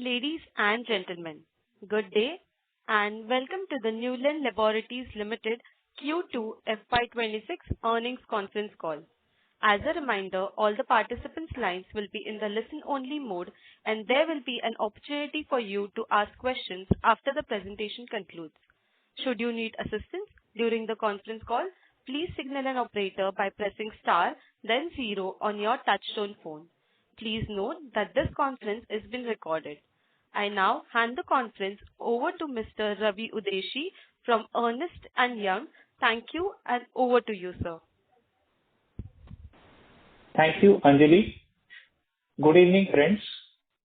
Ladies and gentlemen, good day and welcome to the Neuland Laboratories ltd Q2 FY26 earnings conference call. As a reminder, all the participants' lines will be in the listen-only mode, and there will be an opportunity for you to ask questions after the presentation concludes. Should you need assistance during the conference call, please signal an operator by pressing star, then zero on your touchtone phone. Please note that this conference is being recorded. I now hand the conference over to Mr. Ravi Udeshi from Ernst & Young. Thank you, and over to you, sir. Thank you, Anjali. Good evening, friends.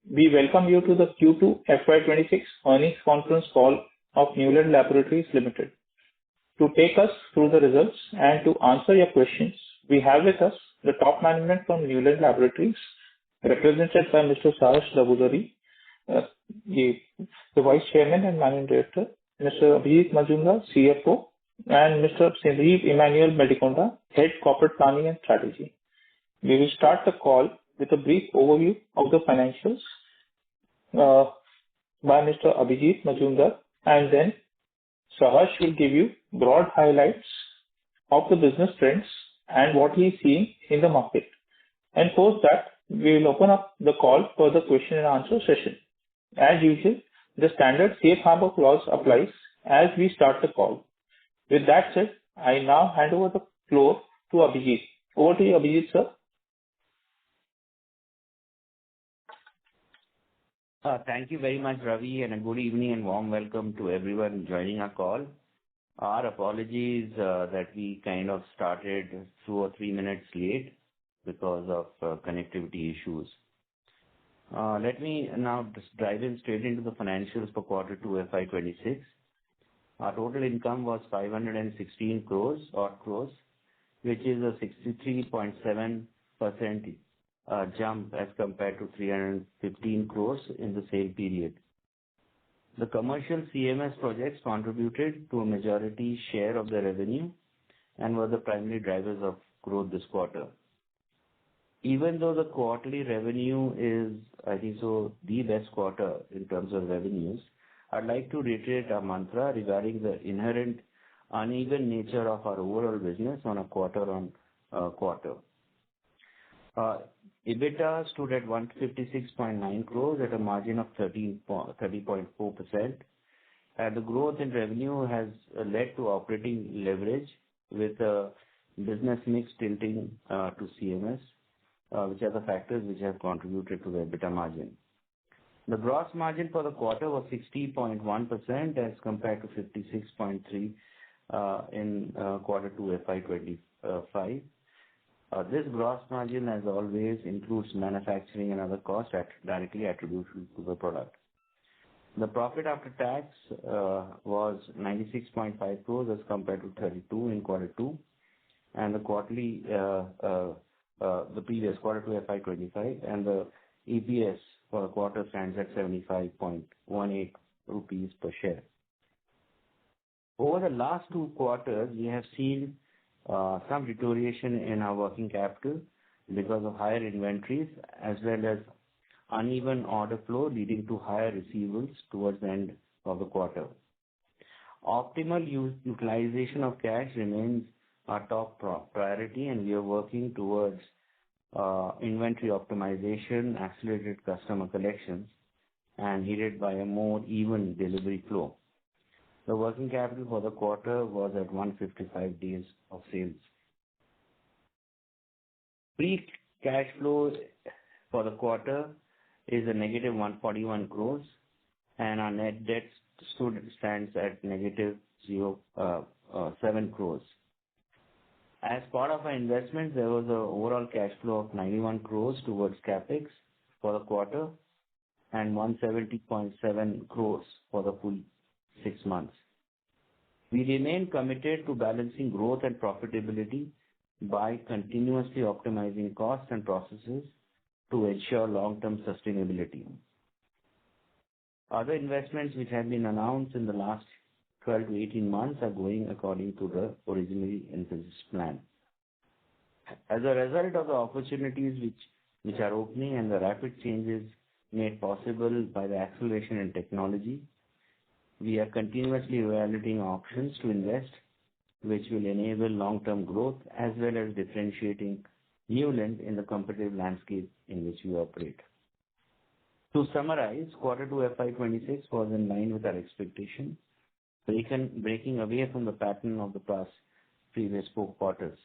We welcome you to the Q2 FY26 earnings conference call of Neuland Laboratories ltd. To take us through the results and to answer your questions, we have with us the top management from Neuland Laboratories, represented by Mr. Saharsh Davuluri, the Vice Chairman and Managing Director, Mr. Abhijit Majumdar, CFO, and Mr. Sanjeev Emmanuel Medikonda, Head Corporate Planning and Strategy. We will start the call with a brief overview of the financials by Mr. Abhijit Majumdar, and then Saharsh will give you broad highlights of the business trends and what he is seeing in the market. And post that, we will open up the call for the question and answer session. As usual, the standard safe harbor clause applies as we start the call. With that said, I now hand over the floor to Abhijit. Over to you, Abhijit, sir. Thank you very much, Ravi, and a good evening and warm welcome to everyone joining our call. Our apologies that we kind of started 2 or 3 minutes late because of connectivity issues. Let me now just dive in straight into the financials for Q2 FY26. Our total income was 516 crores, which is a 63.7% jump as compared to 315 crores in the same period. The commercial CMS projects contributed to a majority share of the revenue and were the primary drivers of growth this quarter. Even though the quarterly revenue is, I think so, the best quarter in terms of revenues, I'd like to reiterate our mantra regarding the inherent uneven nature of our overall business on a quarter-on-quarter. EBITDA stood at 156.9 crores at a margin of 30.4%. And the growth in revenue has led to operating leverage with a business mix tilting to CMS, which are the factors which have contributed to the EBITDA margin. The gross margin for the quarter was 60.1% as compared to 56.3% in Q2 FY25. This gross margin, as always, includes manufacturing and other costs directly attributable to the product. The profit after tax was 96.5 crores as compared to 32 in Q2, and the previous Q2 FY25, and the EPS for the quarter stands at 75.18 rupees per share. Over the last 2 quarters, we have seen some deterioration in our working capital because of higher inventories as well as uneven order flow leading to higher receivables towards the end of the quarter. Optimal utilization of cash remains our top priority, and we are working towards inventory optimization, accelerated customer collections, and aided by a more even delivery flow. The working capital for the quarter was at 155 days of sales. Free cash flow for the quarter is a negative 141 crores, and our net debt stands at negative 7 crores. As part of our investment, there was an overall cash flow of 91 crores towards CapEx for the quarter and 170.7 crores for the full 6 months. We remain committed to balancing growth and profitability by continuously optimizing costs and processes to ensure long-term sustainability. Other investments which have been announced in the last 12 to 18 months are going according to the originally envisaged plan. As a result of the opportunities which are opening and the rapid changes made possible by the acceleration in technology. We are continuously evaluating options to invest, which will enable long-term growth as well as differentiating Neuland in the competitive landscape in which we operate. To summarize, Q2 FY26 was in line with our expectation, breaking away from the pattern of the previous 4 quarters.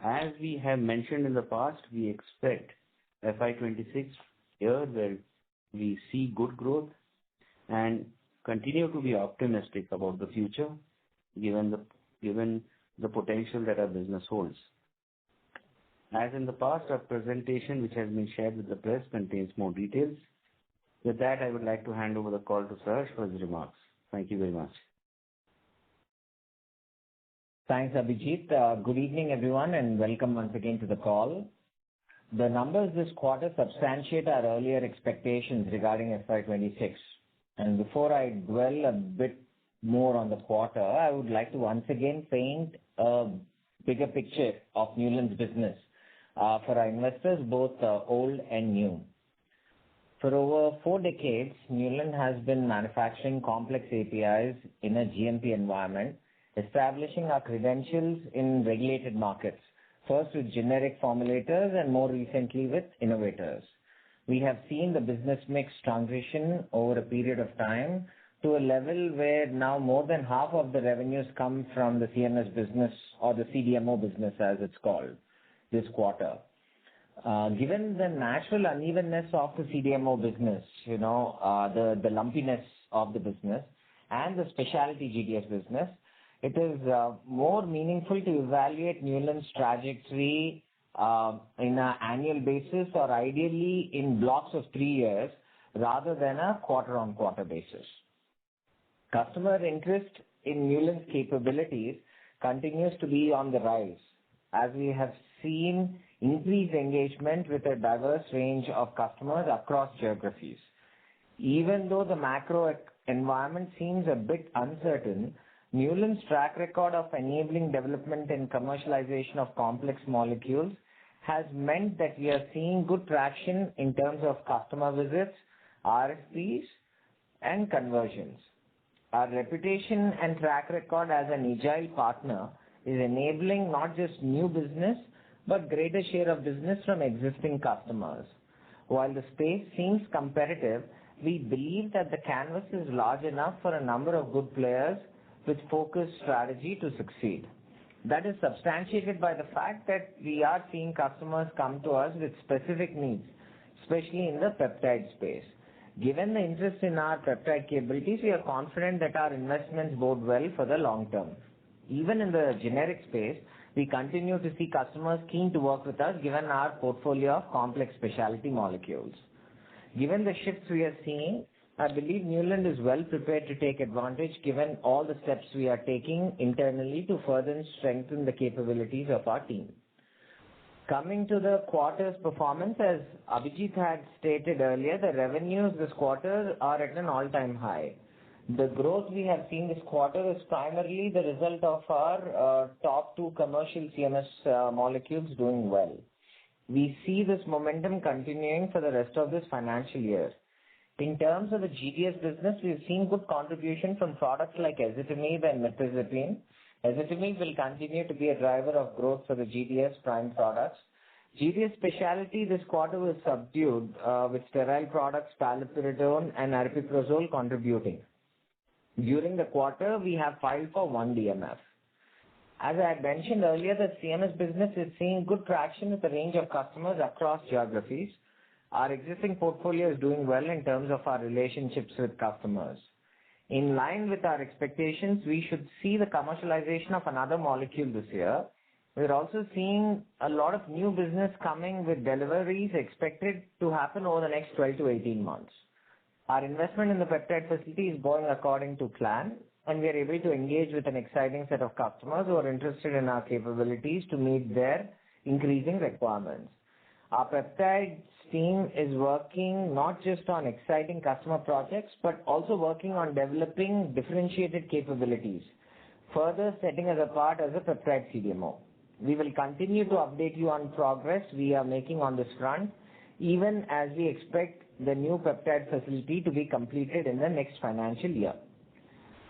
As we have mentioned in the past, we expect FY26 year where we see good growth and continue to be optimistic about the future given the potential that our business holds. As in the past, our presentation, which has been shared with the press, contains more details. With that, I would like to hand over the call to Saharsh for his remarks. Thank you very much. Thanks, Abhijit. Good evening, everyone, and welcome once again to the call. The numbers this quarter substantiate our earlier expectations regarding FY26. And before I dwell a bit more on the quarter, I would like to once again paint a bigger picture of Neuland's business for our investors, both old and new. For over 4 decades, Neuland has been manufacturing complex APIs in a GMP environment, establishing our credentials in regulated markets, first with generic formulators and more recently with innovators. We have seen the business mix transition over a period of time to a level where now more than half of the revenues come from the CMS business, or the CDMO business as it's called, this quarter. Given the natural unevenness of the CDMO business, the lumpiness of the business and the specialty GDS business, it is more meaningful to evaluate Neuland's trajectory in an annual basis, or ideally in blocks of 3 years rather than a quarter-on-quarter basis. Customer interest in Neuland's capabilities continues to be on the rise, as we have seen increased engagement with a diverse range of customers across geographies. Even though the macro environment seems a bit uncertain, Neuland's track record of enabling development and commercialization of complex molecules has meant that we are seeing good traction in terms of customer visits, RFPs, and conversions. Our reputation and track record as an agile partner is enabling not just new business, but greater share of business from existing customers. While the space seems competitive, we believe that the canvas is large enough for a number of good players with focused strategy to succeed. That is substantiated by the fact that we are seeing customers come to us with specific needs, especially in the peptide space. Given the interest in our peptide capabilities, we are confident that our investments bode well for the long term. Even in the generic space, we continue to see customers keen to work with us given our portfolio of complex specialty molecules. Given the shifts we are seeing, I believe Neuland is well prepared to take advantage given all the steps we are taking internally to further strengthen the capabilities of our team. Coming to the quarter's performance, as Abhijit had stated earlier, the revenues this quarter are at an all-time high. The growth we have seen this quarter is primarily the result of our top 2 commercial CMS molecules doing well. We see this momentum continuing for the rest of this financial year. In terms of the GDS business, we've seen good contribution from products like ezetimibe and mirtazapine. Ezetimibe will continue to be a driver of growth for the GDS prime products. GDS specialty this quarter was subdued with sterile products, paliperidone and aripiprazole contributing. During the quarter, we have filed for 1 DMF. As I had mentioned earlier, the CMS business is seeing good traction with a range of customers across geographies. Our existing portfolio is doing well in terms of our relationships with customers. In line with our expectations, we should see the commercialization of another molecule this year. We're also seeing a lot of new business coming with deliveries expected to happen over the next 12 to 18 months. Our investment in the peptide facility is going according to plan, and we are able to engage with an exciting set of customers who are interested in our capabilities to meet their increasing requirements. Our peptides team is working not just on exciting customer projects, but also working on developing differentiated capabilities, further setting us apart as a peptide CDMO. We will continue to update you on progress we are making on this front, even as we expect the new peptide facility to be completed in the next financial year.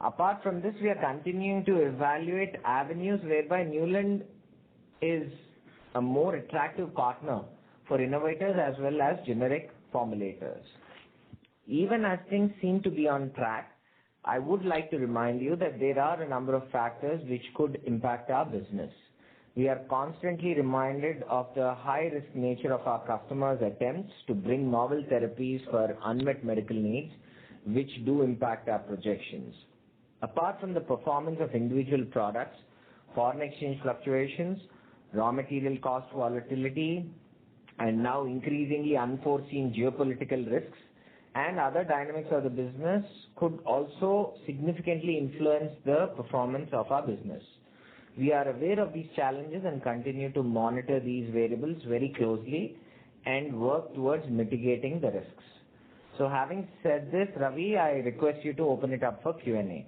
Apart from this, we are continuing to evaluate avenues whereby Neuland is a more attractive partner for innovators as well as generic formulators. Even as things seem to be on track, I would like to remind you that there are a number of factors which could impact our business. We are constantly reminded of the high-risk nature of our customers' attempts to bring novel therapies for unmet medical needs, which do impact our projections. Apart from the performance of individual products, foreign exchange fluctuations, raw material cost volatility, and now increasingly unforeseen geopolitical risks and other dynamics of the business could also significantly influence the performance of our business. We are aware of these challenges and continue to monitor these variables very closely and work towards mitigating the risks. So having said this, Ravi, I request you to open it up for Q&A.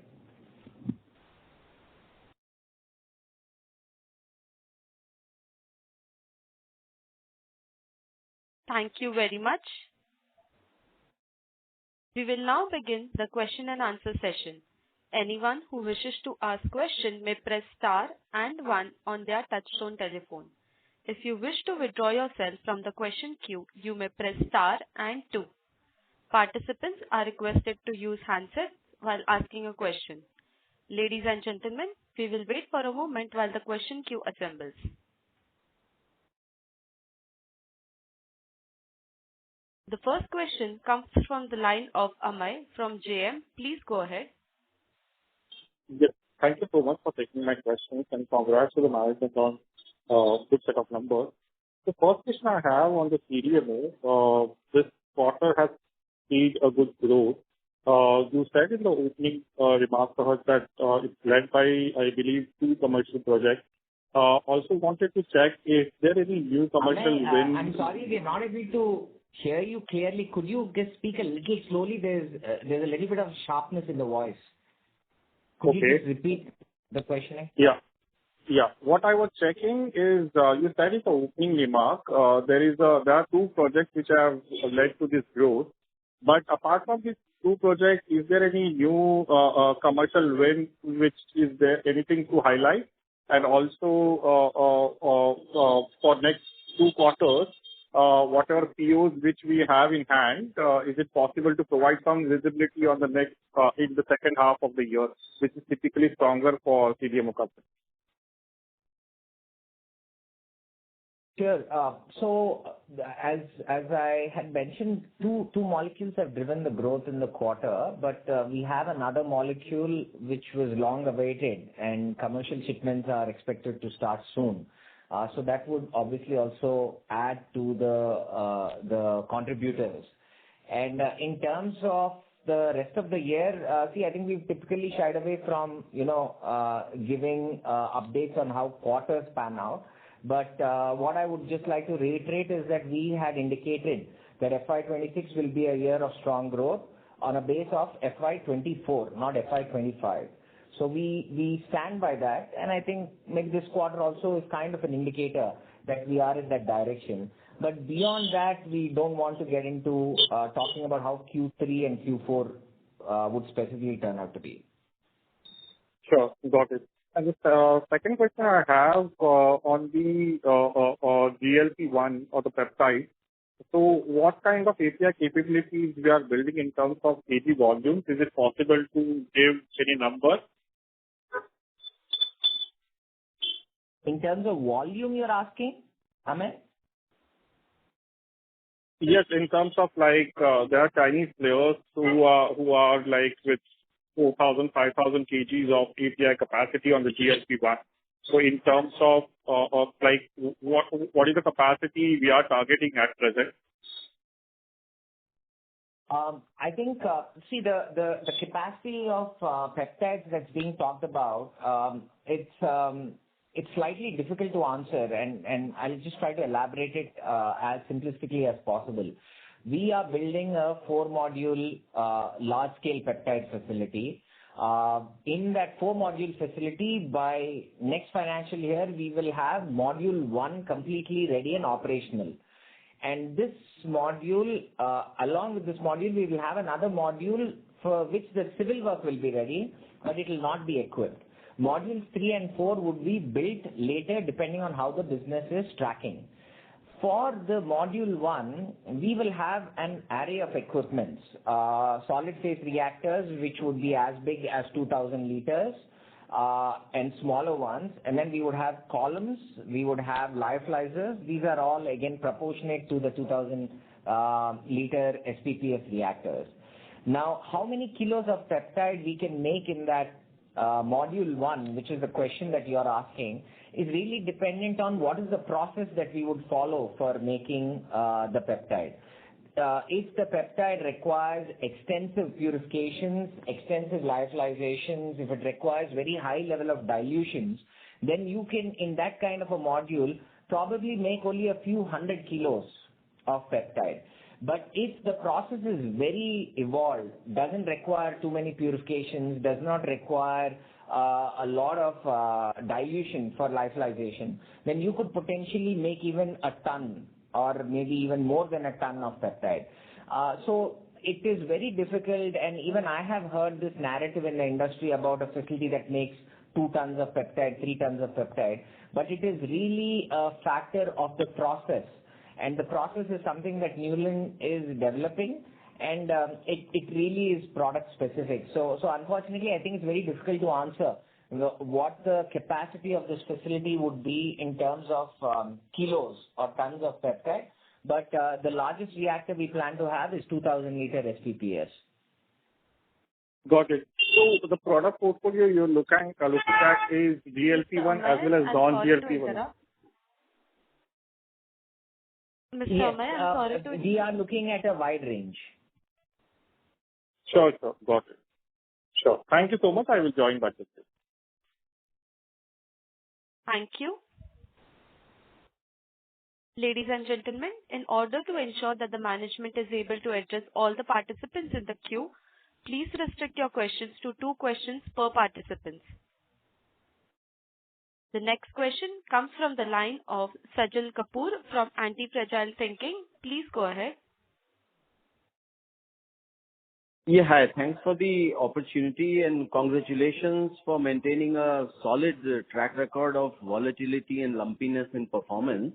Thank you very much. We will now begin the question and answer session. Anyone who wishes to ask question may press star and 1 on their touchtone telephone. If you wish to withdraw yourself from the question queue, you may press star and 2. Participants are requested to use handsets while asking a question. Ladies and gentlemen, we will wait for a moment while the question queue assembles. The first question comes from the line of Amay from JM. Please go ahead. Yes. Thank you so much for taking my questions and congrats to the management on good set of numbers. The first question I have on the CDMO, this quarter has seen a good growth. You said in the opening remarks that it's led by, I believe, 2 commercial projects. Also wanted to check if there are any new commercial wins. I'm sorry, we're not able to hear you clearly. Could you just speak a little slowly? There's a little bit of sharpness in the voice. Could you just repeat the question? Yeah. What I was checking is, you said in the opening remark, there are 2 projects which have led to this growth. But apart from these 2 projects, is there any new commercial win which is there anything to highlight? And also for next 2 quarters, whatever POs which we have in hand, is it possible to provide some visibility on the next in the second half of the year, which is typically stronger for CDMO companies? Sure. So as I had mentioned, two molecules have driven the growth in the quarter, but we have another molecule which was long awaited, and commercial shipments are expected to start soon. So that would obviously also add to the contributors. And in terms of the rest of the year, I think we've typically shied away from giving updates on how quarters pan out. But what I would just like to reiterate is that we had indicated that FY26 will be a year of strong growth on a base of FY24, not FY25. So we stand by that, and I think maybe this quarter also is kind of an indicator that we are in that direction. But beyond that, we don't want to get into talking about how Q3 and Q4 would specifically turn out to be. Sure, got it. And the second question I have on the GLP-1 or the peptide. So what kind of API capabilities we are building in terms of kg volumes? Is it possible to give any numbers? In terms of volume, you're asking, Amit? Yes, in terms of like there are Chinese players who are like with 4,000, 5,000 kgs of API capacity on the GLP-1. So in terms of like what is the capacity we are targeting at present? I think, see, the capacity of peptides that's being talked about, it's slightly difficult to answer, and I'll just try to elaborate it as simplistically as possible. We are building a 4-module large-scale peptide facility. In that 4-module facility, by next financial year, we will have module 1 completely ready and operational. And this module, along with this module, we will have another module for which the civil work will be ready, but it will not be equipped. Modules 3 and 4 would be built later depending on how the business is tracking. For the module 1, we will have an array of equipments, solid phase reactors, which would be as big as 2000 liters, and smaller ones. And then we would have columns, we would have lyophilizers. These are all again proportionate to the 2000 liter SPPS reactors. Now, how many kilos of peptide we can make in that module 1, which is the question that you are asking, is really dependent on what is the process that we would follow for making the peptide. If the peptide requires extensive purifications, extensive lyophilizations, if it requires very high level of dilutions, then you can, in that kind of a module, probably make only a few hundred kilos of peptide. But if the process is very evolved, doesn't require too many purifications, does not require a lot of dilution for lyophilization, then you could potentially make even a ton or maybe even more than a ton of peptide. So it is very difficult, and even I have heard this narrative in the industry about a facility that makes 2 tons of peptide, 3 tons of peptide, but it is really a factor of the process. And the process is something that Neuland is developing, and it really is product specific. So unfortunately, I think it's very difficult to answer what the capacity of this facility would be in terms of kilos or tons of peptide. But the largest reactor we plan to have is 2000 liter SPPS. Got it. So the product portfolio you're looking at is GLP-1 as well as non-GLP-1. Mr. Yes, Amay, I'm sorry to... we are looking at a wide range. Sure. Got it. Sure. Thank you so much. I will join back with you. Thank you. Ladies and gentlemen, in order to ensure that the management is able to address all the participants in the queue, please restrict your questions to 2 questions per participant. The next question comes from the line of Sajal Kapoor from Anti-Fragile Thinking. Please go ahead. Yeah, hi. Thanks for the opportunity and congratulations for maintaining a solid track record of volatility and lumpiness in performance.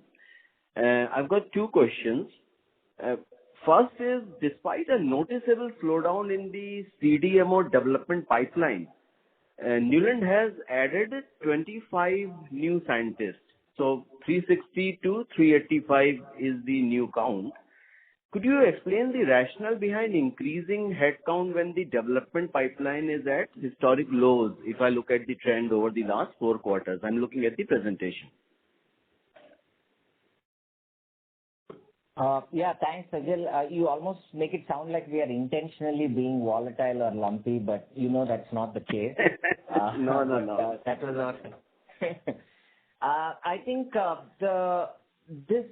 I've got 2 questions. First is, despite a noticeable slowdown in the CDMO development pipeline, Neuland has added 25 new scientists. So 360 to 385 is the new count. Could you explain the rationale behind increasing headcount when the development pipeline is at historic lows? If I look at the trend over the last 4 quarters, I'm looking at the presentation. Yeah, thanks, Sajal. You almost make it sound like we are intentionally being volatile or lumpy, but you know that's not the case. No. That was not. I think this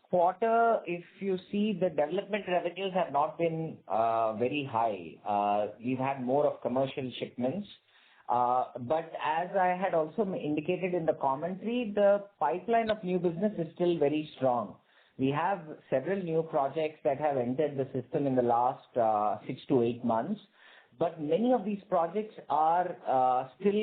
quarter, if you see, the development revenues have not been very high. We've had more of commercial shipments. But as I had also indicated in the commentary, the pipeline of new business is still very strong. We have several new projects that have entered the system in the last 6 to 8 months. But many of these projects are still,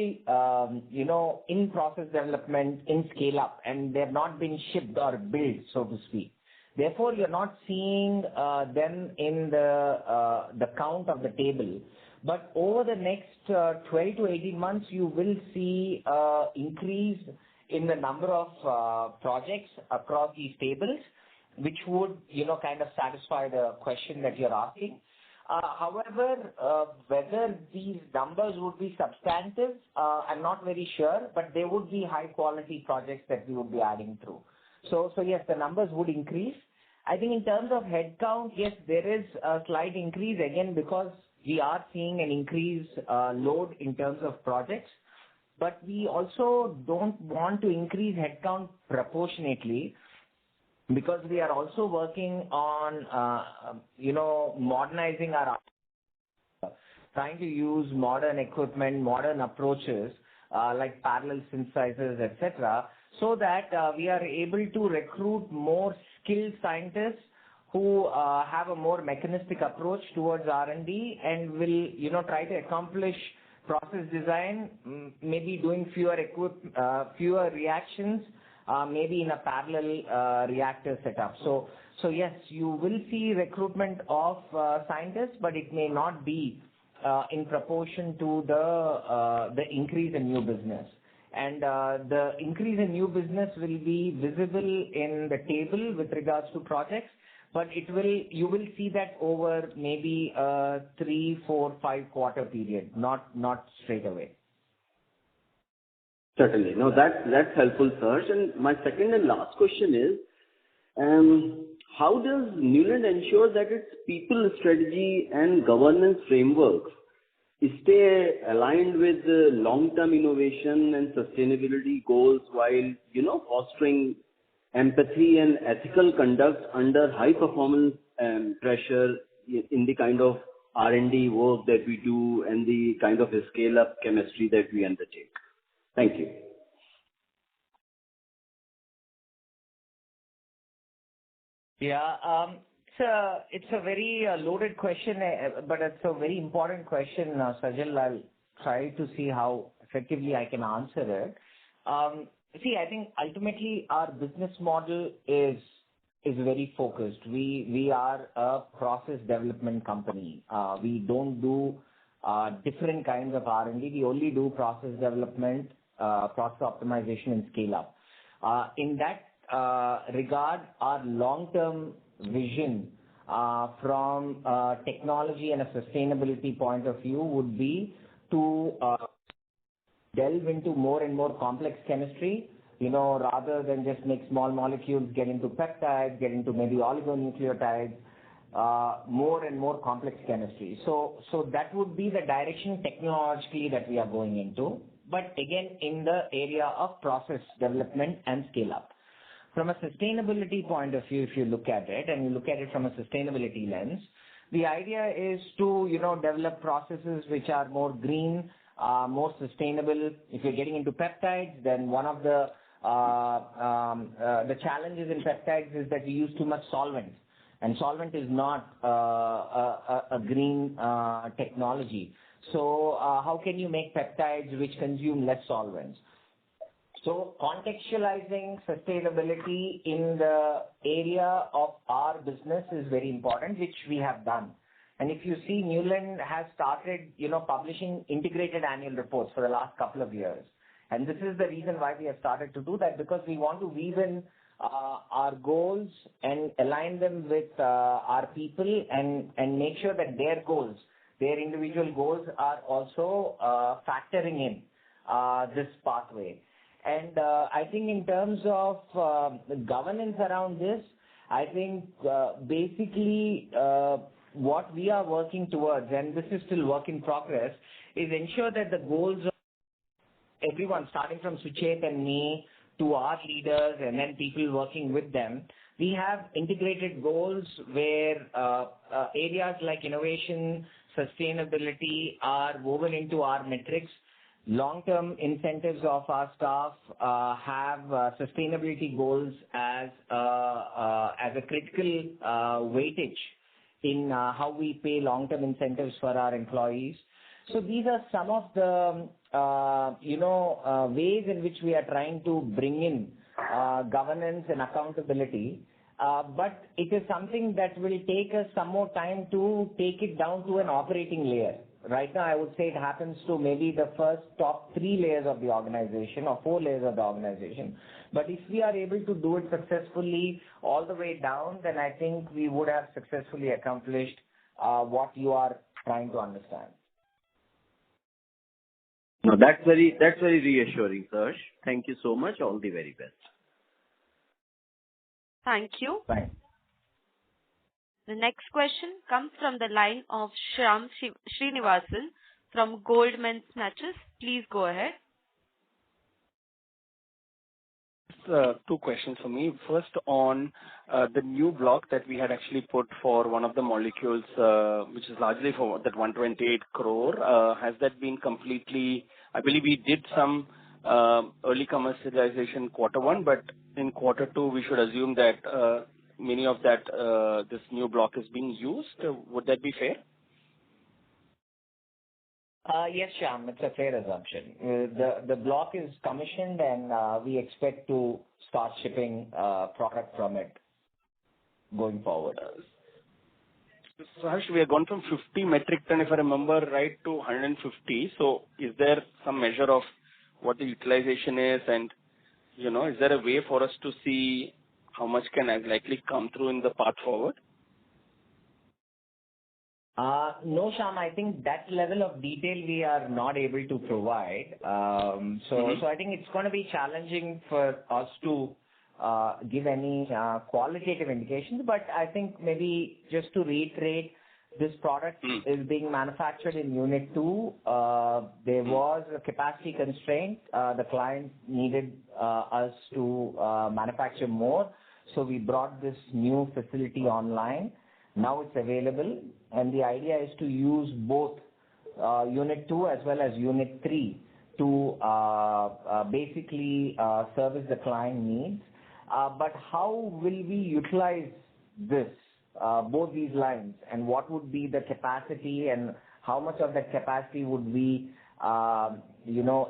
in process development, in scale up, and they have not been shipped or built, so to speak. Therefore, you're not seeing them in the count of the table. But over the next 12 to 18 months, you will see increase in the number of projects across these tables, which would, kind of satisfy the question that you're asking. However, whether these numbers would be substantive, I'm not very sure, but they would be high quality projects that we would be adding through. So yes, the numbers would increase. I think in terms of headcount, yes, there is a slight increase again because we are seeing an increase load in terms of projects. But we also don't want to increase headcount proportionately because we are also working on, modernizing our, trying to use modern equipment, modern approaches like parallel synthesizers, etc., so that we are able to recruit more skilled scientists who have a more mechanistic approach towards R&D and will, try to accomplish process design, maybe doing fewer reactions, maybe in a parallel reactor setup. So yes, you will see recruitment of scientists, but it may not be in proportion to the increase in new business. And the increase in new business will be visible in the table with regards to projects, but you will see that over maybe a 3, 4, 5 quarter period, not straight away. Certainly. No, that's helpful, Serge. And my second and last question is, how does Neuland ensure that its people strategy and governance frameworks stay aligned with the long-term innovation and sustainability goals while, fostering empathy and ethical conduct under high performance pressure in the kind of R&D work that we do and the kind of scale-up chemistry that we undertake? Thank you. Yeah, it's a very loaded question, but it's a very important question, Sajal. I'll try to see how effectively I can answer it. I think ultimately our business model is very focused. We are a process development company. We don't do different kinds of R&D. We only do process development, process optimization, and scale up. In that regard, our long-term vision from technology and a sustainability point of view would be to delve into more and more complex chemistry, rather than just make small molecules, get into peptides, get into maybe oligonucleotides, more and more complex chemistry. So that would be the direction technologically that we are going into, but again, in the area of process development and scale up. From a sustainability point of view, if you look at it and you look at it from a sustainability lens, the idea is to, develop processes which are more green, more sustainable. If you're getting into peptides, then one of the challenges in peptides is that we use too much solvent, and solvent is not a green technology. So how can you make peptides which consume less solvents? So contextualizing sustainability in the area of our business is very important, which we have done. And if you see, Neuland has started, publishing integrated annual reports for the last couple of years. And this is the reason why we have started to do that, because we want to weave in our goals and align them with our people and make sure that their goals, their individual goals, are also factoring in this pathway. And I think in terms of governance around this, I think basically what we are working towards, and this is still work in progress, is ensure that the goals of everyone, starting from Suchet and me to our leaders and then people working with them, we have integrated goals where areas like innovation, sustainability are woven into our metrics. Long-term incentives of our staff have sustainability goals as a critical weightage in how we pay long-term incentives for our employees. So these are some of the ways in which we are trying to bring in governance and accountability. But it is something that will take us some more time to take it down to an operating layer. Right now, I would say it happens to maybe the first top 3 layers of the organization or 4 layers of the organization. But if we are able to do it successfully all the way down, then I think we would have successfully accomplished what you are trying to understand. No, that's very reassuring, Serge. Thank you so much. All the very best. Thank you. Bye. The next question comes from the line of Shyam Srinivasan from Goldman Sachs. Please go ahead. 2 questions for me. First, on the new block that we had actually put for one of the molecules, which is largely for that 128 crore. Has that been completely, I believe we did some early commercialization quarter 1, but in quarter 2, we should assume that many of that this new block is being used. Would that be fair? Yes, Shyam, it's a fair assumption. The block is commissioned, and we expect to start shipping product from it going forward. So Harsh, we have gone from 50 metric ton, if I remember right, to 150. So is there some measure of what the utilization is, and is there a way for us to see how much can likely come through in the path forward? No, Shyam, I think that level of detail we are not able to provide. So I think it's going to be challenging for us to give any qualitative indications, but I think maybe just to reiterate, this product is being manufactured in Unit 2. There was a capacity constraint. The client needed us to manufacture more, so we brought this new facility online. Now it's available, and the idea is to use both Unit 2 as well as Unit 3 to basically service the client needs. But how will we utilize this, both these lines, and what would be the capacity, and how much of that capacity would we,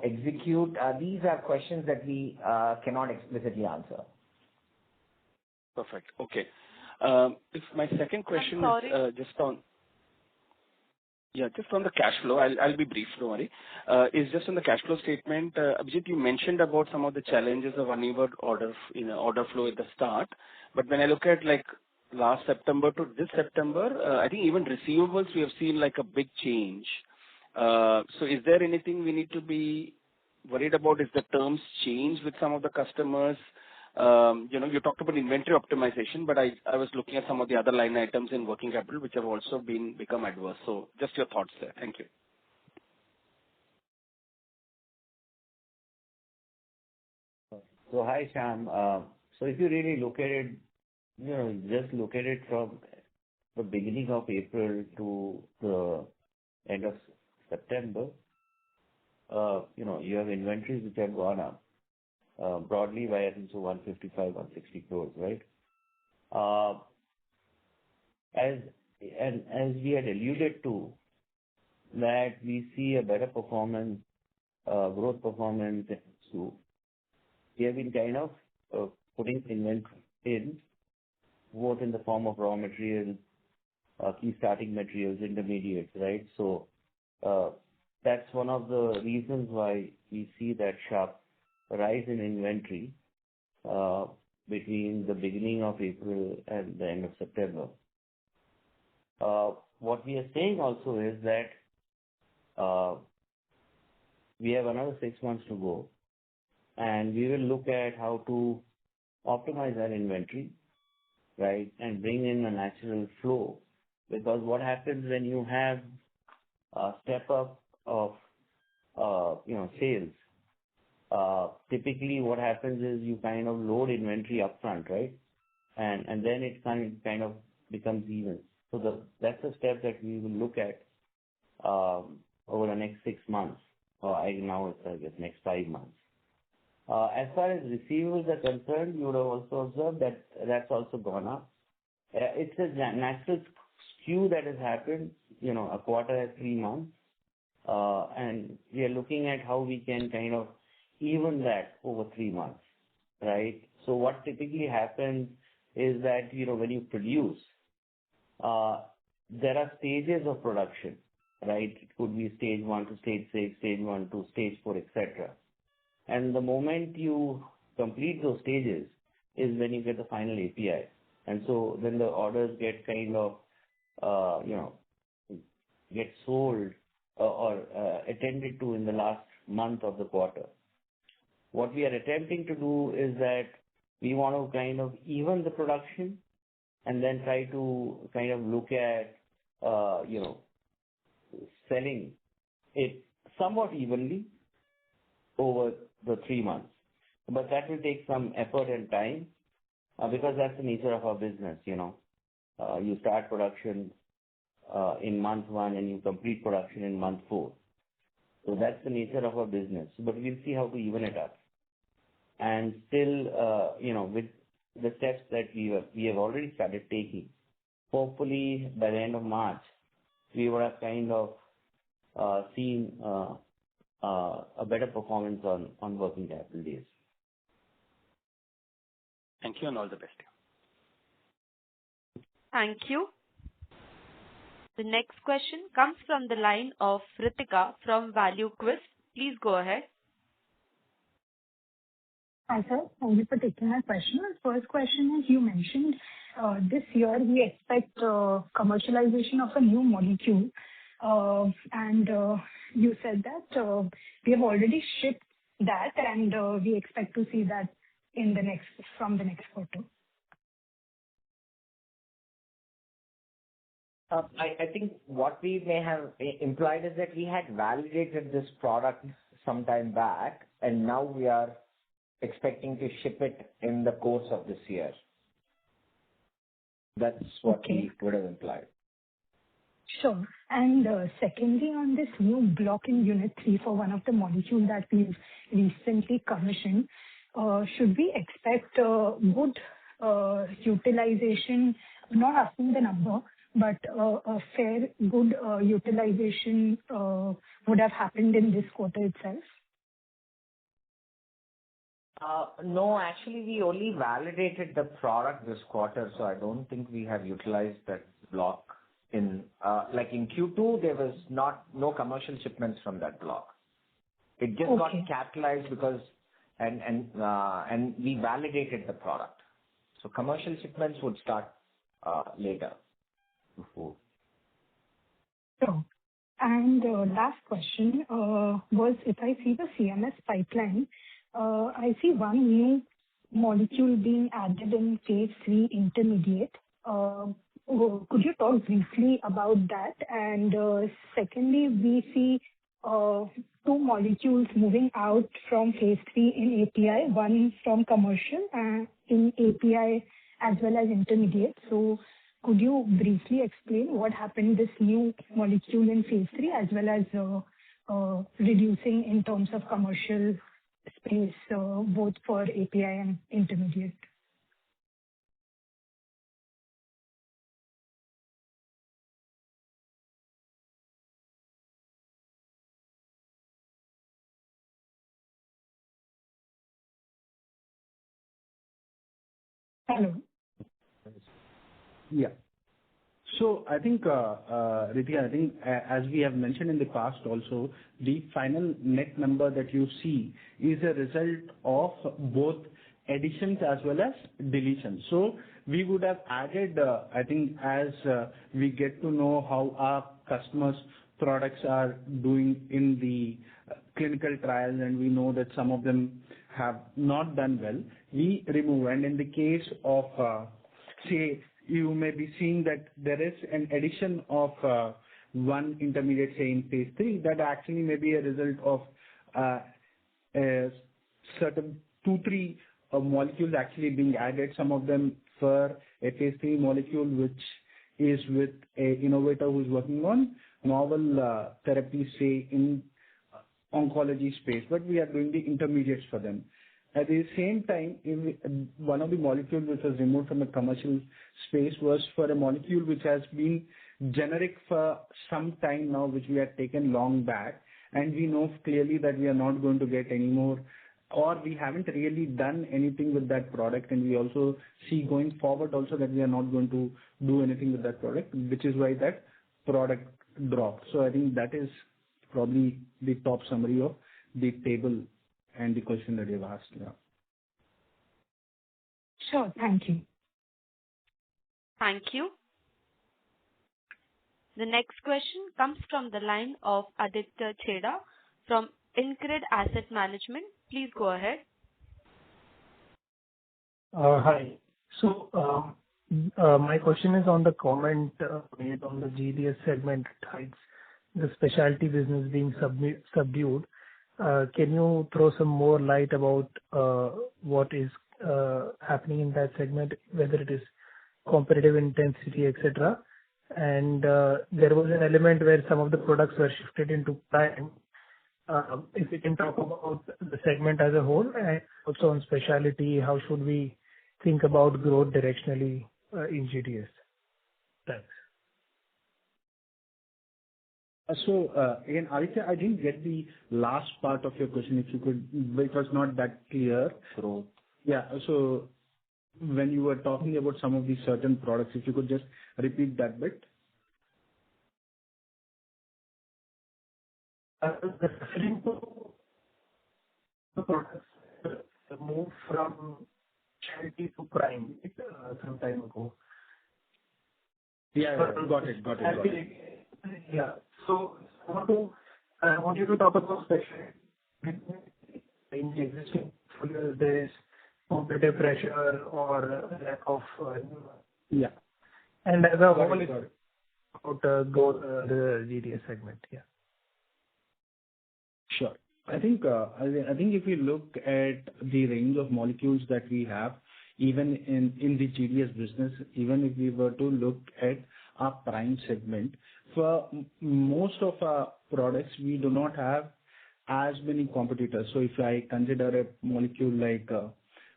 execute? These are questions that we cannot explicitly answer. Perfect. Okay. If my second question is just on the cash flow. I'll be brief, don't worry. Is just on the cash flow statement. Abhijit, you mentioned about some of the challenges of uneven order flow at the start. But when I look at last September to this September, I think even receivables we have seen a big change. So is there anything we need to be worried about? Is the terms change with some of the customers? You talked about inventory optimization, but I was looking at some of the other line items in working capital which have also become adverse. So just your thoughts there. Thank you. So hi, Shyam. So if you really look at it, just look at it from the beginning of April to the end of September, you have inventories which have gone up. Broadly by, I think, so 155, 160 crores, right? As we had alluded to, that we see a better performance, growth performance, so we have been kind of putting inventory in, both in the form of raw materials, key starting materials, intermediates, right? So that's one of the reasons why we see that sharp rise in inventory between the beginning of April and the end of September. What we are saying also is that we have another 6 months to go, and we will look at how to optimize our inventory, right, and bring in a natural flow. Because what happens when you have a step up of sales, typically what happens is you kind of load inventory upfront, right? And then it kind of becomes even. So that's a step that we will look at over the next 6 months, or now it's, I guess, next 5 months. As far as receivables are concerned, you would have also observed that that's also gone up. It's a natural skew that has happened. A quarter has 3 months, and we are looking at how we can kind of even that over 3 months, right? So what typically happens is that, when you produce, there are stages of production, right? It could be stage 1 to stage 6, stage 1 to stage 4, etc. And the moment you complete those stages is when you get the final API. And so then the orders get kind of, get sold or attended to in the last month of the quarter. What we are attempting to do is that we want to kind of even the production and then try to kind of look at, selling it somewhat evenly over the 3 months. But that will take some effort and time because that's the nature of our business, You start production in month 1 and you complete production in month 4. So that's the nature of our business. But we'll see how to even it up. And still, with the steps that we have already started taking, hopefully by the end of March, we would have kind of seen a better performance on working capital days. Thank you and all the best. Thank you. The next question comes from the line of Ritika from Value Quiz. Please go ahead. Hi, sir. Thank you for taking my question. My first question is, you mentioned this year we expect commercialization of a new molecule, and you said that we have already shipped that, and we expect to see that from the next quarter. I think what we may have implied is that we had validated this product some time back, and now we are expecting to ship it in the course of this year. That's what we would have implied. Sure. And secondly, on this new block in Unit 3 for one of the molecules that we've recently commissioned, should we expect good utilization, not asking the number, but a fair good utilization would have happened in this quarter itself? No, actually, we only validated the product this quarter, so I don't think we have utilized that block. In Q2, there was no commercial shipments from that block. It just got capitalized because and we validated the product. So commercial shipments would start later. Before. Sure. And last question was, if I see the CMS pipeline, I see one new molecule being added in phase 3 intermediate. Could you talk briefly about that? And secondly, we see two molecules moving out from phase 3 in API, one from commercial in API as well as intermediate. So could you briefly explain what happened this new molecule in phase 3 as well as reducing in terms of commercial space both for API and intermediate? Hello. Yeah. So I think, Ritika, as we have mentioned in the past also, the final net number that you see is a result of both additions as well as deletions. So we would have added, I think, as we get to know how our customers' products are doing in the clinical trials, and we know that some of them have not done well, we remove. And in the case of, say, you may be seeing that there is an addition of one intermediate, say, in phase 3, that actually may be a result of a certain 2-3 molecules actually being added, some of them for a phase 3 molecule, which is with an innovator who's working on novel therapies, say, in oncology space, but we are doing the intermediates for them. At the same time, one of the molecules which was removed from the commercial space was for a molecule which has been generic for some time now, which we had taken long back, and we know clearly that we are not going to get any more, or we haven't really done anything with that product, and we also see going forward also that we are not going to do anything with that product, which is why that product dropped. So I think that is probably the top summary of the table and the question that you've asked. Yeah. Sure. Thank you. Thank you. The next question comes from the line of Aditya Chheda from InCred Asset Management. Please go ahead. Hi. So my question is on the comment made on the GDS segment hides the specialty business being subdued. Can you throw some more light about what is happening in that segment, whether it is competitive intensity, etc.? And there was an element where some of the products were shifted into time. If we can talk about the segment as a whole and also on specialty, how should we think about growth directionally in GDS? Thanks. Again, Aditya, I didn't get the last part of your question. If you could, it was not that clear. Growth. Yeah. So when you were talking about some of these certain products, if you could just repeat that bit. Referring to the products move from charity to prime some time ago. Yeah, got it. Yeah. So I want you to talk about special in the existing portfolio. There is competitive pressure or lack of yeah. And as a whole, about the GDS segment. Yeah. Sure. I think if you look at the range of molecules that we have, even in the GDS business, even if we were to look at our prime segment, for most of our products, we do not have as many competitors. So if I consider a molecule like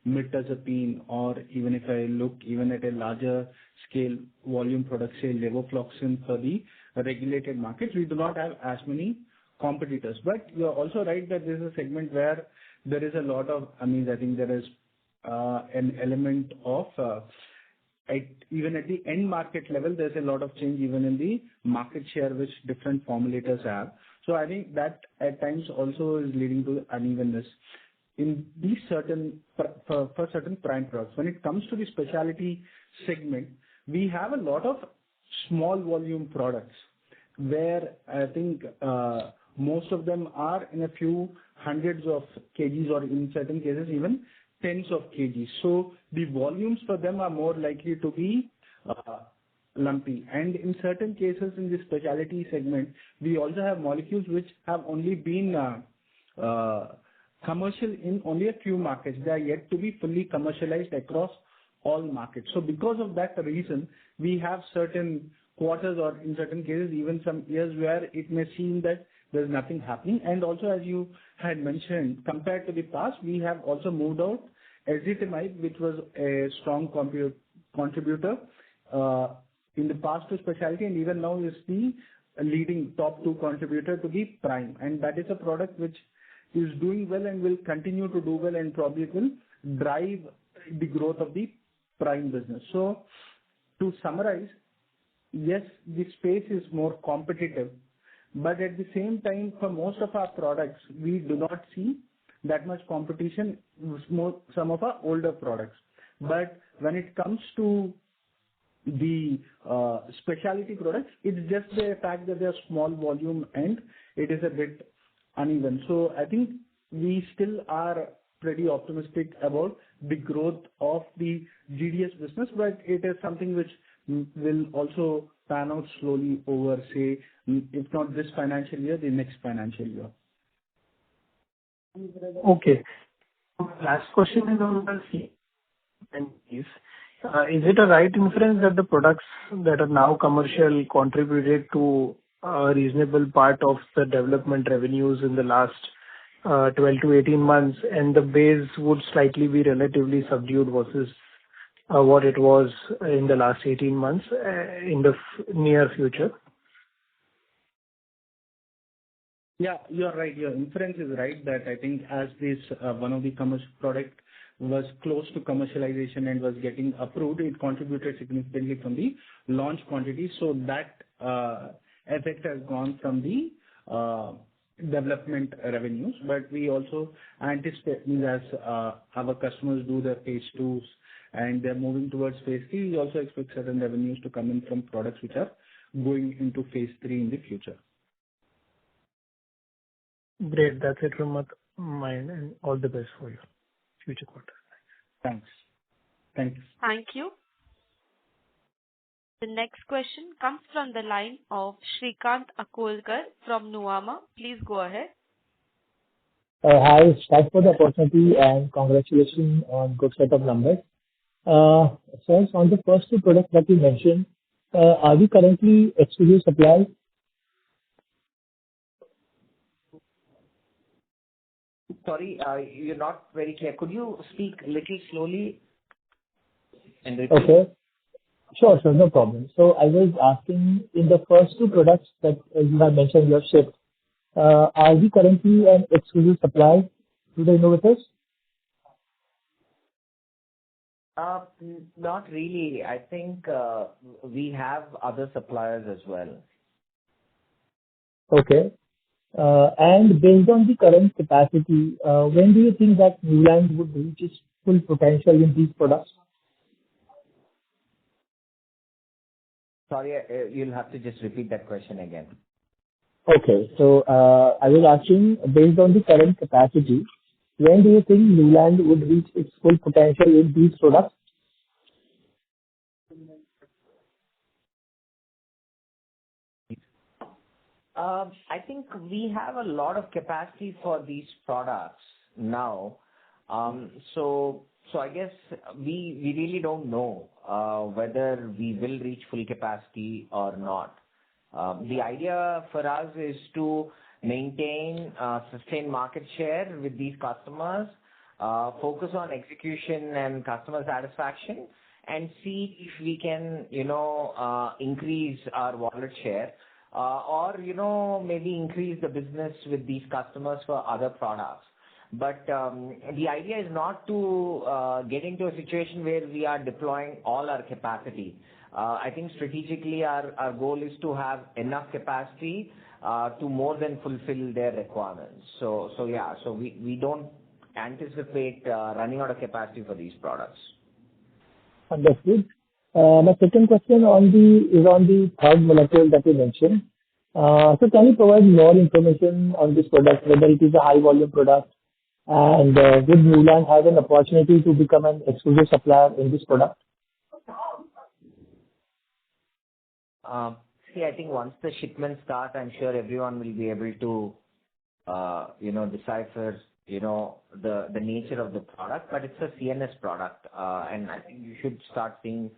mirtazapine, or even if I look even at a larger scale volume product, say levofloxacin for the regulated markets, we do not have as many competitors. But you're also right that this is a segment where there is a lot of, I think there is an element of, even at the end market level, there's a lot of change even in the market share which different formulators have. So I think that at times also is leading to unevenness in these certain, for certain prime products. When it comes to the specialty segment, we have a lot of small volume products where I think most of them are in a few hundreds of kgs, or in certain cases even tens of kgs. So the volumes for them are more likely to be lumpy. And in certain cases in the specialty segment, we also have molecules which have only been commercial in only a few markets. They are yet to be fully commercialized across all markets. So because of that reason, we have certain quarters, or in certain cases even some years, where it may seem that there's nothing happening. And also, as you had mentioned, compared to the past, we have also moved out azithromycin, which was a strong contributor in the past to specialty, and even now is the leading top 2 contributor to the prime. And that is a product which is doing well and will continue to do well, and probably will drive the growth of the prime business. So to summarize, yes, the space is more competitive, but at the same time, for most of our products, we do not see that much competition with some of our older products. But when it comes to the specialty products, it's just the fact that they are small volume and it is a bit uneven. So I think we still are pretty optimistic about the growth of the GDS business, but it is something which will also pan out slowly over, say, if not this financial year, the next financial year. Okay. Last question is on the CMPs. Is it a right inference that the products that are now commercial contributed to a reasonable part of the development revenues in the last 12 to 18 months, and the base would slightly be relatively subdued versus what it was in the last 18 months in the near future? Yeah, you're right. Your inference is right, that I think as this one of the commercial product was close to commercialization and was getting approved, it contributed significantly from the launch quantity. So that effect has gone from the development revenues. But we also anticipate, as our customers do their phase 2s and they're moving towards phase 3, we also expect certain revenues to come in from products which are going into phase 3 in the future. Great. That's it from my end, and all the best for your future quarters. Thanks. Thanks. Thank you. The next question comes from the line of Shrikant Akolkar from Nuvama. Please go ahead. Hi, thanks for the opportunity and congratulations on good set of numbers. First, on the first 2 products that you mentioned, are we currently exclusive suppliers? Sorry, you're not very clear. Could you speak a little slowly? And repeat. Okay. Sure, no problem. So I was asking, in the first two products that you have mentioned you have shipped, are we currently an exclusive supplier to the innovators? Not really. I think we have other suppliers as well. Okay. And based on the current capacity, when do you think that Neuland would reach its full potential in these products? Sorry, you'll have to just repeat that question again. Okay. So, I was asking, based on the current capacity, when do you think Neuland would reach its full potential in these products? I think we have a lot of capacity for these products now. So I guess we really don't know whether we will reach full capacity or not. The idea for us is to maintain sustained market share with these customers, focus on execution and customer satisfaction, and see if we can, increase our wallet share, or, maybe increase the business with these customers for other products. But the idea is not to get into a situation where we are deploying all our capacity. I think strategically our goal is to have enough capacity to more than fulfill their requirements. So we don't anticipate running out of capacity for these products. Understood. My second question is on the third molecule that you mentioned. So can you provide more information on this product, whether it is a high volume product, and would Neuland have an opportunity to become an exclusive supplier in this product? I think once the shipments start, I'm sure everyone will be able to, decipher, the nature of the product. But it's a CNS product, and I think you should start seeing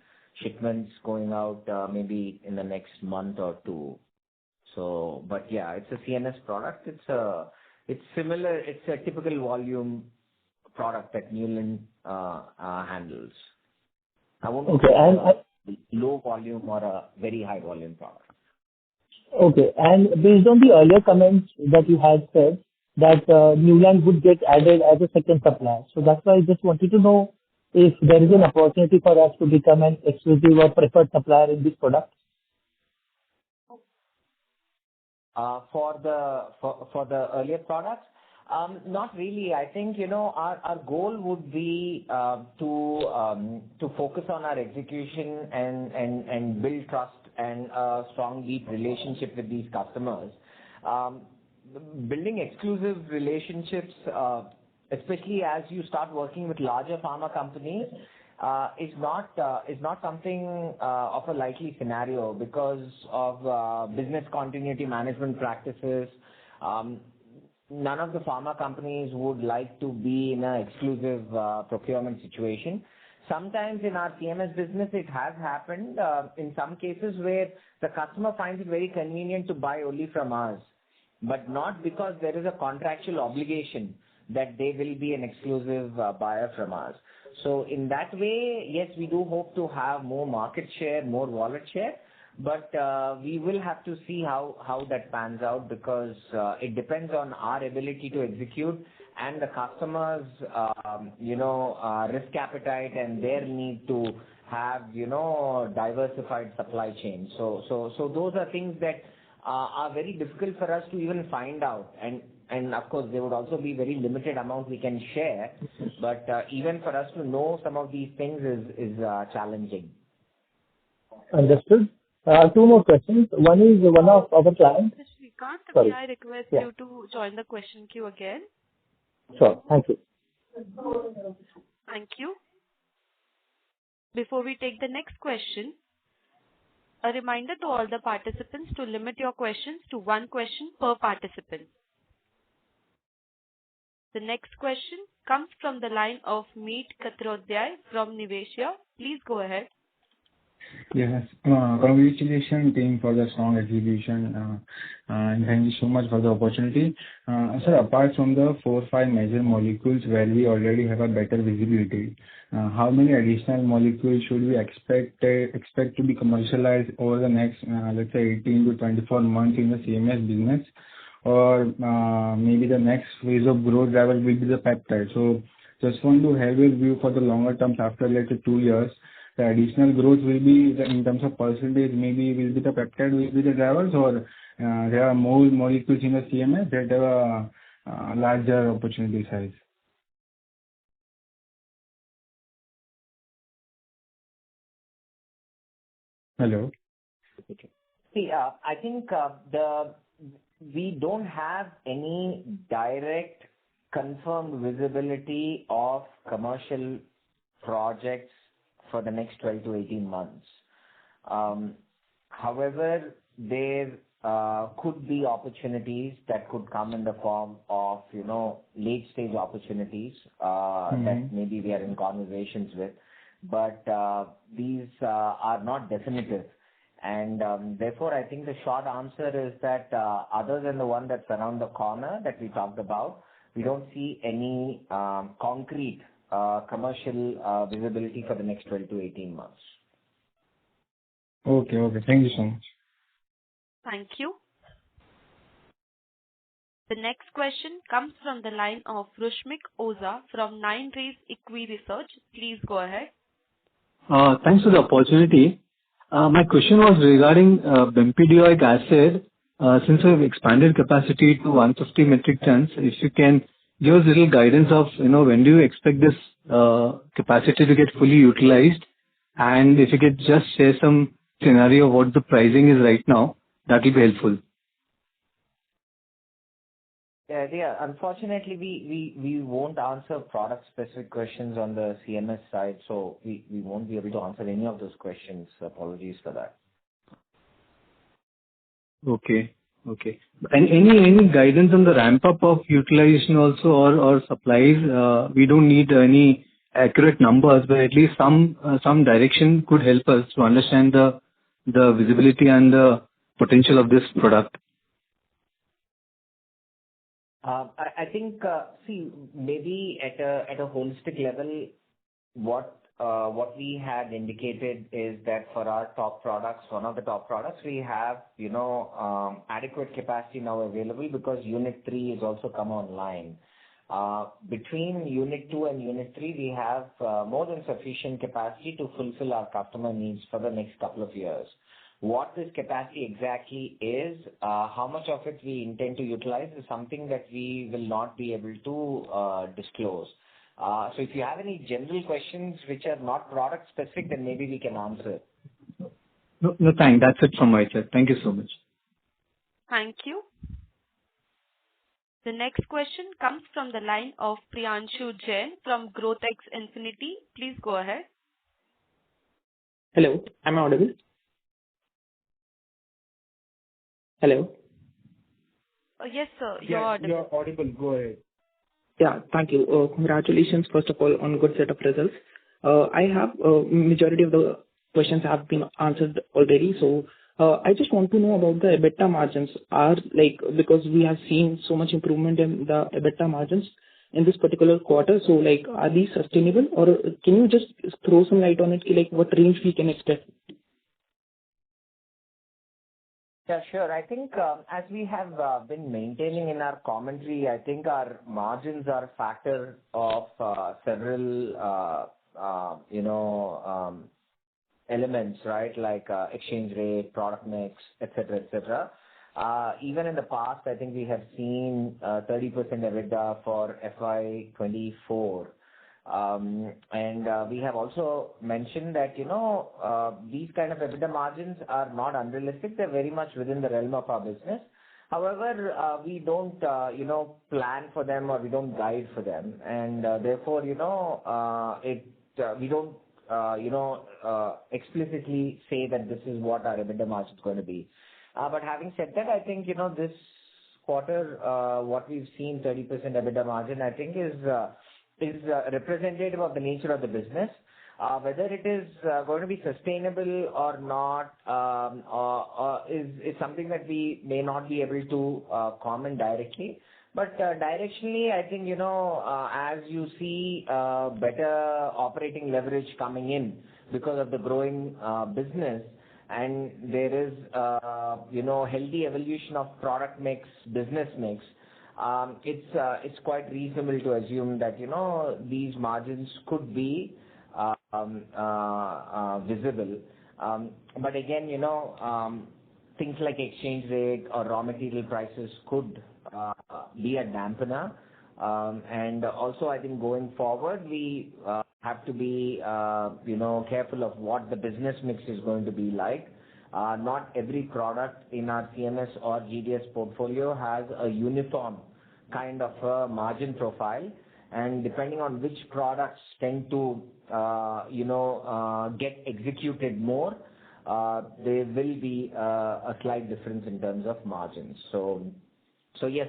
shipments going out maybe in the next month or two. So, but yeah, it's a CNS product. It's similar. It's a typical volume product that Neuland handles. I won't say a low volume or a very high volume product. Okay. And based on the earlier comments that you had said that Neuland would get added as a second supplier. So that's why I just wanted to know if there is an opportunity for us to become an exclusive or preferred supplier in this product. For the earlier products, not really. I think our goal would be to focus on our execution and build trust and a strong deep relationship with these customers. Building exclusive relationships, especially as you start working with larger pharma companies, is not something of a likely scenario because of business continuity management practices. None of the pharma companies would like to be in an exclusive procurement situation. Sometimes in our CMS business, it has happened in some cases where the customer finds it very convenient to buy only from us, but not because there is a contractual obligation that they will be an exclusive buyer from us. So in that way, yes, we do hope to have more market share, more wallet share, but we will have to see how that pans out because it depends on our ability to execute and the customer's, risk appetite and their need to have, diversified supply chain. So those are things that are very difficult for us to even find out. And of course, there would also be very limited amount we can share, but even for us to know some of these things is challenging. Understood. Two more questions. One is one of our clients. May I request you to join the question queue again? Sure. Thank you. Thank you. Before we take the next question, a reminder to all the participants to limit your questions to one question per participant. The next question comes from the line of Meet Katrodhyay from Niveshaay. Please go ahead. Yes. Congratulations, team, for the strong execution, and thank you so much for the opportunity. Sir, apart from the 4-5 major molecules where we already have a better visibility, how many additional molecules should we expect to be commercialized over the next, let's say, 18 to 24 months in the CMS business? Or maybe the next phase of growth driver will be the peptide. So just want to have your view for the longer term after, let's say, 2 years. The additional growth will be in terms of percentage, maybe will be the peptide will be the drivers, or there are more molecules in the CMS that have a larger opportunity size. Hello. See, I think we don't have any direct confirmed visibility of commercial projects for the next 12 to 18 months. However, there could be opportunities that could come in the form of, late stage opportunities that maybe we are in conversations with, but these are not definitive. And therefore, I think the short answer is that other than the one that's around the corner that we talked about, we don't see any concrete commercial visibility for the next 12 to 18 months. Okay. Thank you so much. Thank you. The next question comes from the line of Rushmik Oza from 9 Rays Equi Research. Please go ahead. Thanks for the opportunity. My question was regarding bempedoic acid. Since we've expanded capacity to 150 metric tons, if you can give us a little guidance of, when do you expect this capacity to get fully utilized? And if you could just share some scenario of what the pricing is right now, that will be helpful. Yeah. Unfortunately, we won't answer product-specific questions on the CMS side, so we won't be able to answer any of those questions. Apologies for that. Okay. And any guidance on the ramp-up of utilization also or supplies? We don't need any accurate numbers, but at least some direction could help us to understand the visibility and the potential of this product. I think, maybe at a holistic level, what we had indicated is that for our top products, one of the top products, we have, adequate capacity now available because Unit 3 is also come online. Between Unit 2 and Unit 3, we have more than sufficient capacity to fulfill our customer needs for the next couple of years. What this capacity exactly is, how much of it we intend to utilize is something that we will not be able to disclose. So if you have any general questions which are not product specific, then maybe we can answer. No, thanks. That's it from my side. Thank you so much. Thank you. The next question comes from the line of Priyanshu Jain from GrowthX Infinity. Please go ahead. Hello, am I audible? Hello? Yes, sir. You're audible. You're audible. Go ahead. Yeah, thank you. Congratulations, first of all, on good set of results. I have majority of the questions have been answered already. So I just want to know about the EBITDA margins. Because we have seen so much improvement in the EBITDA margins in this particular quarter. So are these sustainable, or can you just throw some light on it? What range we can expect? Yeah, sure. I think as we have been maintaining in our commentary, I think our margins are a factor of several, elements, right? Like exchange rate, product mix, etc. Even in the past, I think we have seen 30% EBITDA for FY24. And we have also mentioned that, these kind of EBITDA margins are not unrealistic. They're very much within the realm of our business. However, we don't, plan for them, or we don't guide for them. And therefore, we don't, explicitly say that this is what our EBITDA margin is going to be. But having said that, I think, this quarter, what we've seen, 30% EBITDA margin, I think is representative of the nature of the business. Whether it is going to be sustainable or not is something that we may not be able to comment directly. But directionally, I think, as you see better operating leverage coming in because of the growing business, and there is, healthy evolution of product mix, business mix, it's quite reasonable to assume that, these margins could be visible. But again, things like exchange rate or raw material prices could be a dampener. And also, I think going forward, we have to be, careful of what the business mix is going to be like. Not every product in our CMS or GDS portfolio has a uniform kind of a margin profile. And depending on which products tend to, get executed more, there will be a slight difference in terms of margins. So yes,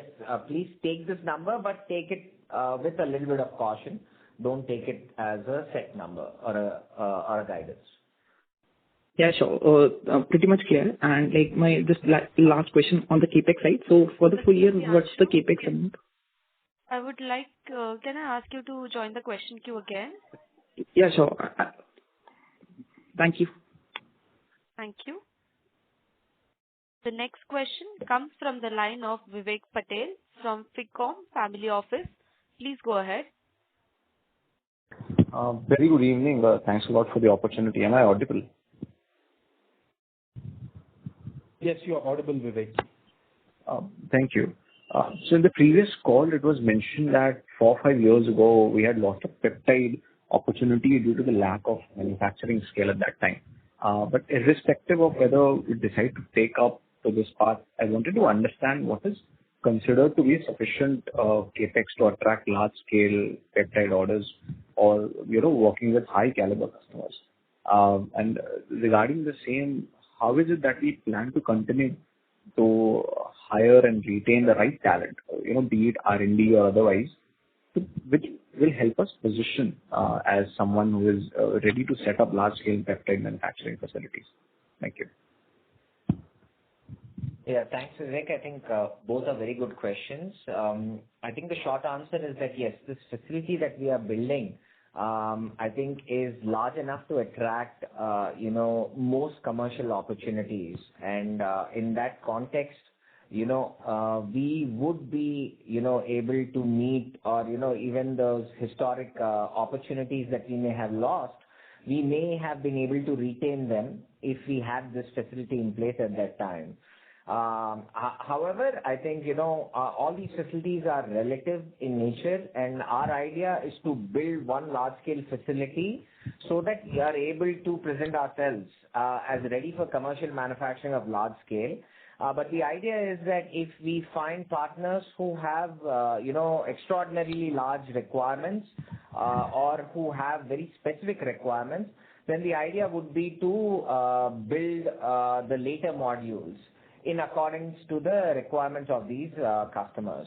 please take this number, but take it with a little bit of caution. Don't take it as a set number or a guidance. Yeah, sure. Pretty much clear. And like my just last question on the capex side. So for the full year, what's the capex amount? I would like, can I ask you to join the question queue again? Yeah, sure. Thank you. Thank you. The next question comes from the line of Vivek Patel from FICOM Family Office. Please go ahead. Very good evening. Thanks a lot for the opportunity. Am I audible? Yes, you are audible, Vivek. Thank you. So in the previous call, it was mentioned that 4 or 5 years ago, we had lost a peptide opportunity due to the lack of manufacturing scale at that time. But irrespective of whether we decide to take up to this path, I wanted to understand what is considered to be sufficient capex to attract large-scale peptide orders or, working with high-caliber customers. And regarding the same, how is it that we plan to continue to hire and retain the right talent, be it R&D or otherwise, which will help us position as someone who is ready to set up large-scale peptide manufacturing facilities? Thank you. Yeah, thanks, Vivek. I think both are very good questions. I think the short answer is that yes, this facility that we are building, I think is large enough to attract, most commercial opportunities. And in that context, we would be, able to meet or, even those historic opportunities that we may have lost, we may have been able to retain them if we had this facility in place at that time. However, I think, all these facilities are relative in nature, and our idea is to build one large-scale facility so that we are able to present ourselves as ready for commercial manufacturing of large scale. But the idea is that if we find partners who have, extraordinarily large requirements or who have very specific requirements, then the idea would be to build the later modules in accordance to the requirements of these customers.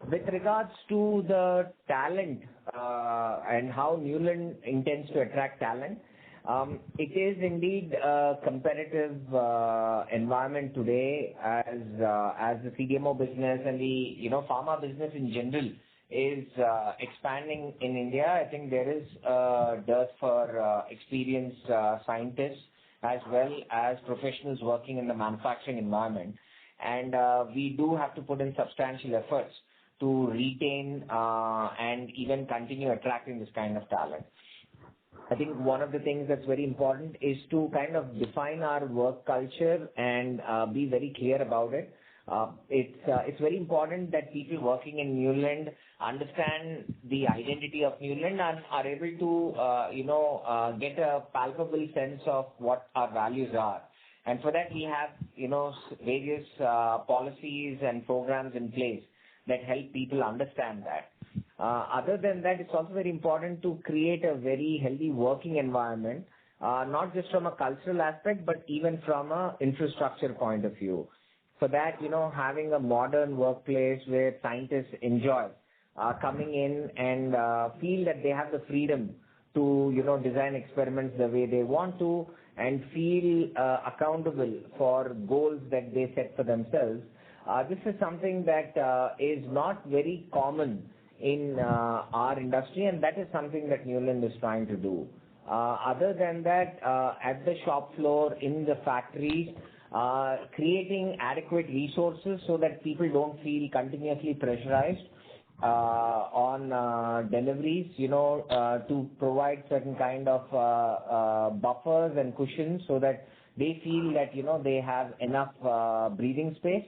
With regards to the talent and how Neuland intends to attract talent, it is indeed a competitive environment today as the CDMO business and the pharma business in general is expanding in India. I think there is a dearth for experienced scientists as well as professionals working in the manufacturing environment. And we do have to put in substantial efforts to retain and even continue attracting this kind of talent. I think one of the things that's very important is to kind of define our work culture and be very clear about it. It's very important that people working in Neuland understand the identity of Neuland and are able to, get a palpable sense of what our values are. And for that, we have, various policies and programs in place that help people understand that. Other than that, it's also very important to create a very healthy working environment, not just from a cultural aspect, but even from a infrastructure point of view. For that, having a modern workplace where scientists enjoy coming in and feel that they have the freedom to, design experiments the way they want to and feel accountable for goals that they set for themselves. This is something that is not very common in our industry, and that is something that Neuland is trying to do. Other than that, at the shop floor, in the factories, creating adequate resources so that people don't feel continuously pressurized on deliveries, to provide certain kind of buffers and cushions so that they feel that, they have enough breathing space.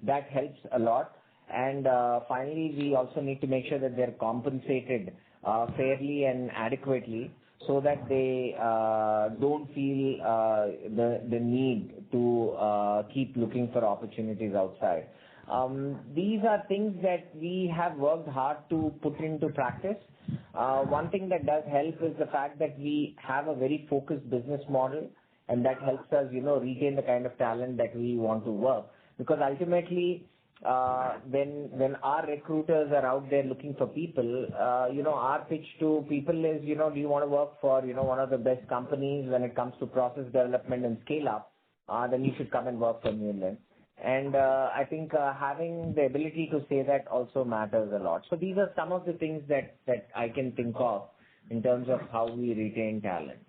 That helps a lot. And finally, we also need to make sure that they're compensated fairly and adequately so that they don't feel the need to keep looking for opportunities outside. These are things that we have worked hard to put into practice. One thing that does help is the fact that we have a very focused business model, and that helps us, retain the kind of talent that we want to work. Because ultimately, when our recruiters are out there looking for people, our pitch to people is, do you want to work for, one of the best companies when it comes to process development and scale up, then you should come and work for Neuland. And I think having the ability to say that also matters a lot. So these are some of the things that I can think of in terms of how we retain talent.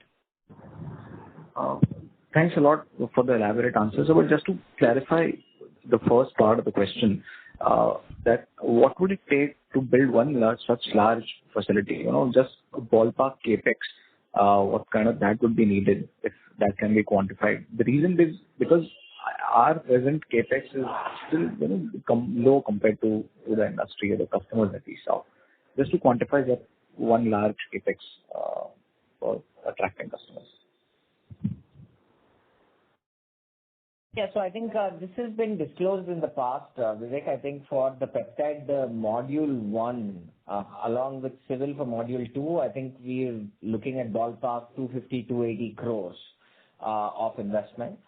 Thanks a lot for the elaborate answers. But just to clarify the first part of the question, that what would it take to build such large facility? Just a ballpark capex, what kind of that would be needed if that can be quantified? The reason is because our present capex is still low compared to the industry or the customers that we serve. Just to quantify that one large capex for attracting customers. Yeah, so I think this has been disclosed in the past, Vivek. I think for the peptide module 1, along with civil for module 2, I think we're looking at ballpark 250-280 crores of investment.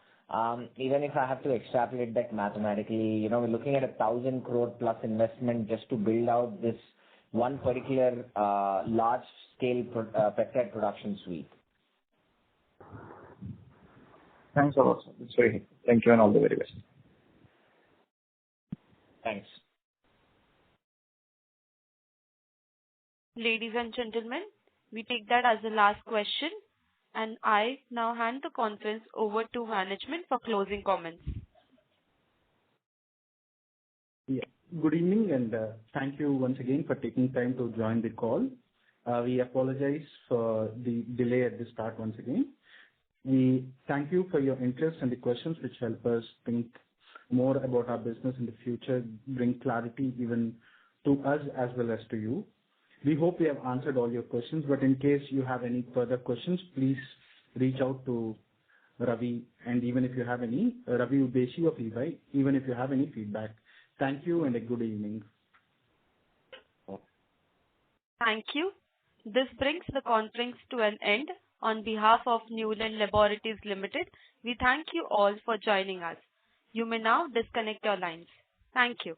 Even if I have to extrapolate that mathematically, we're looking at 1,000 crore plus investment just to build out this one particular large-scale peptide production suite. Thanks a lot, sir. It's very helpful. Thank you and all the very best. Thanks. Ladies and gentlemen, we take that as the last question, and I now hand the conference over to management for closing comments. Yeah. Good evening, and thank you once again for taking time to join the call. We apologize for the delay at the start once again. We thank you for your interest and the questions which help us think more about our business in the future, bring clarity even to us as well as to you. We hope we have answered all your questions, but in case you have any further questions, please reach out to Ravi, and even if you have any, Ravi Udeshi of EY, even if you have any feedback. Thank you and a good evening. Thank you. This brings the conference to an end. On behalf of Neuland Laboratories Ltd, we thank you all for joining us. You may now disconnect your lines. Thank you.